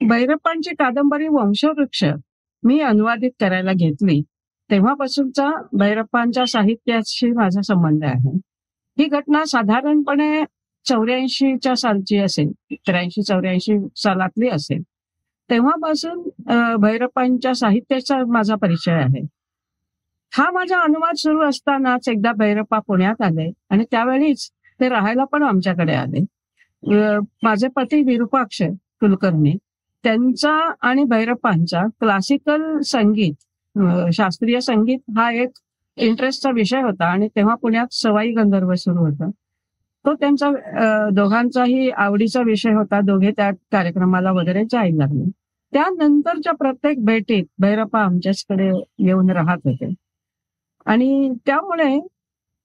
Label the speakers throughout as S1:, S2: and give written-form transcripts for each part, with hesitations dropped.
S1: भैरप्पांची कादंबरी वंशवृक्ष मी अनुवादित करायला घेतली तेव्हापासूनचा भैरप्पांच्या साहित्याशी माझा संबंध आहे. ही घटना साधारणपणे 84च्या सालची असेल, 83-84 सालातली असेल. तेव्हापासून भैरप्पांच्या साहित्याचा माझा परिचय आहे. हा माझा अनुवाद सुरू असतानाच एकदा भैरप्पा पुण्यात आले आणि त्यावेळीच ते राहायला पण आमच्याकडे आले. माझे पती विरूपाक्ष कुलकर्णी त्यांचा आणि भैरप्पांचा क्लासिकल संगीत, शास्त्रीय संगीत हा एक इंटरेस्टचा विषय होता आणि तेव्हा पुण्यात सवाई गंधर्व सुरू होता. तो त्यांचा दोघांचाही आवडीचा विषय होता. दोघे त्या कार्यक्रमाला वगैरे जायला लागले. त्यानंतरच्या प्रत्येक भेटीत भैरप्पा आमच्याचकडे येऊन राहत होते आणि त्यामुळे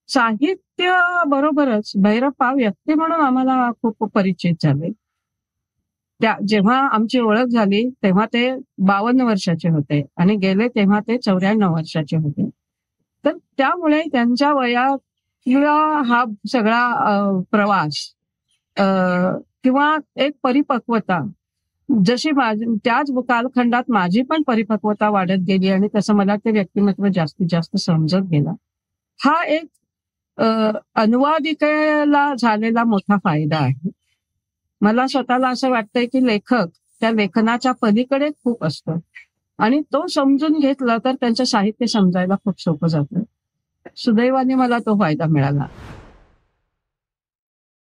S1: साहित्य बरोबरच भैरप्पा व्यक्ती म्हणून आम्हाला खूप परिचित झाले. जेव्हा आमची ओळख झाली तेव्हा ते 52 वर्षाचे होते आणि गेले तेव्हा ते 94 वर्षाचे होते. तर त्यामुळे त्यांच्या वयातला हा सगळा प्रवास अ, किंवा एक परिपक्वता जशी त्याच कालखंडात माझी पण परिपक्वता वाढत गेली आणि तसं मला ते व्यक्तिमत्व जास्तीत जास्त समजत गेला. हा एक अनुवादिकेला झालेला मोठा फायदा आहे. मला स्वतःला असं वाटतंय की लेखक त्या लेखनाच्या पलीकडे खूप असतो आणि तो समजून घेतला तर त्यांचं साहित्य समजायला खूप सोपं जातं. सुदैवाने मला तो फायदा मिळाला.